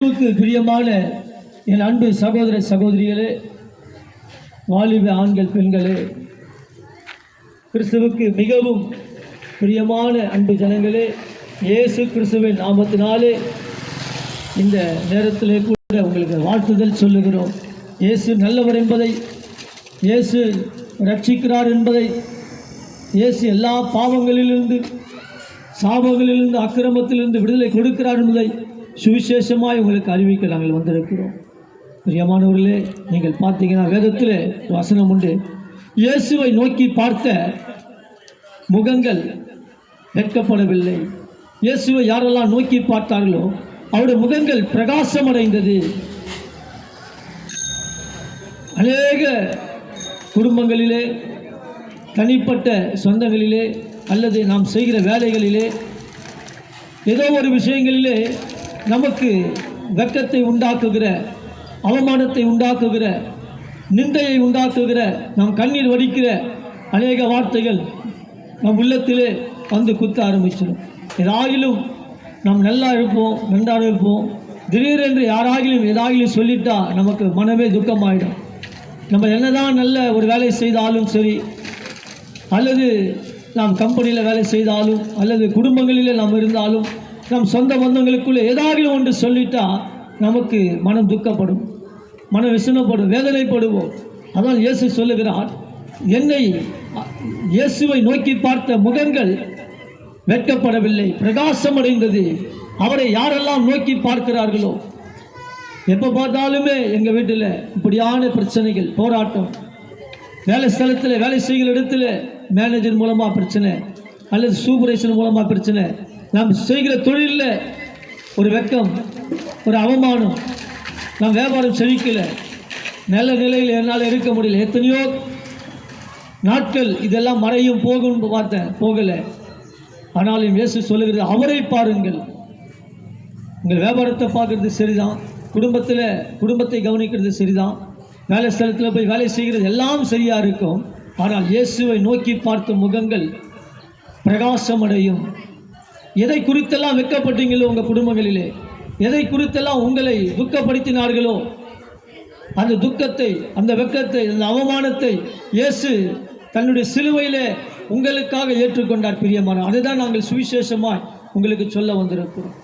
பிரியமான என் அன்பு சகோதர சகோதரிகளே, வாலிப ஆண்கள் பெண்களே, கிறிஸ்துவுக்கு மிகவும் பிரியமான அன்பு ஜனங்களே, இயேசு கிறிஸ்துவின் நாமத்தினாலே இந்த நேரத்திலே கூட உங்களுக்கு வாழ்த்துதல் சொல்லுகிறோம். இயேசு நல்லவர் என்பதை, இயேசு ரட்சிக்கிறார் என்பதை, இயேசு எல்லா பாவங்களிலிருந்து, சாபங்களிலிருந்து, அக்கிரமத்திலிருந்து விடுதலை கொடுக்கிறார் என்பதை சுவிசேஷமாய் உங்களுக்கு அறிவிக்க நாங்கள் வந்திருக்கிறோம். பிரியமானவர்களே, நீங்கள் பார்த்தீங்கன்னா வேதத்தில் வசனம் உண்டு, இயேசுவை நோக்கி பார்த்த முகங்கள் வெட்கப்படவில்லை. இயேசுவை யாரெல்லாம் நோக்கி பார்த்தார்களோ அவருடைய முகங்கள் பிரகாசமடைந்தது. அநேக குடும்பங்களிலே, தனிப்பட்ட சொந்தங்களிலே, அல்லது நாம் செய்கிற வேலைகளிலே, ஏதோ ஒரு விஷயங்களிலே நமக்கு வெட்கத்தை உண்டாக்குகிற, அவமானத்தை உண்டாக்குகிற, நிந்தையை உண்டாக்குகிற, நாம் கண்ணீர் வடிக்கிற அநேக வார்த்தைகள் நம் உள்ளத்திலே வந்து குத்த ஆரம்பிச்சிடும். ஏதாகிலும் நாம் நல்லா இருப்போம், நன்றாக இருப்போம், திடீரென்று யாராகிலும் ஏதாகிலும் சொல்லிட்டா நமக்கு மனமே துக்கமாயிடும். நம்ம என்னதான் நல்ல ஒரு வேலை செய்தாலும் சரி, அல்லது நாம் கம்பெனியில் வேலை செய்தாலும், அல்லது குடும்பங்களில் நாம் இருந்தாலும், நம் சொந்த பந்தங்களுக்குள்ளே ஏதாவது ஒன்று சொல்லிட்டா நமக்கு மனம் துக்கப்படும், மன விசனப்படும், வேதனைப்படுவோம். அதான் இயேசு சொல்லுகிறார், என்னை இயேசுவை நோக்கி பார்த்த முகங்கள் வெட்கப்படவில்லை, பிரகாசமடைந்தது. அவரை யாரெல்லாம் நோக்கி பார்க்கிறார்களோ, எப்போ பார்த்தாலுமே எங்கள் வீட்டில் இப்படியான பிரச்சனைகள், போராட்டம், வேலை ஸ்தலத்தில் வேலை செய்கிற இடத்துல மேனேஜர் மூலமாக பிரச்சனை, அல்லது சூப்பர்வைசர் மூலமாக பிரச்சனை, நாம் செய்கிற தொழிலில் ஒரு வெட்கம், ஒரு அவமானம், நாம் வியாபாரம் செழிக்கலை, நல்ல நிலையில் என்னால் இருக்க முடியல, எத்தனையோ நாட்கள் இதெல்லாம் மறையும் போகும் பார்த்தேன், போகலை. ஆனாலும் இயேசு சொல்லுகிறது, அவரை பாருங்கள். உங்கள் வியாபாரத்தை பார்க்குறது சரிதான், குடும்பத்தை கவனிக்கிறது சரிதான், வேலை ஸ்தலத்தில் போய் வேலை செய்கிறது எல்லாம் சரியாக இருக்கும். ஆனால் இயேசுவை நோக்கி பார்த்த முகங்கள் பிரகாசமடையும். எதை குறித்தெல்லாம் வெட்கப்பட்டீங்களோ உங்கள் குடும்பங்களிலே, எதை குறித்தெல்லாம் உங்களை துக்கப்படுத்தினார்களோ, அந்த துக்கத்தை, அந்த வெட்கத்தை, அந்த அவமானத்தை இயேசு தன்னுடைய சிலுவையிலே உங்களுக்காக ஏற்றுக்கொண்டார். பிரியமான, அதை தான் நாங்கள் சுவிசேஷமாய் உங்களுக்கு சொல்ல வந்திருக்கிறோம்.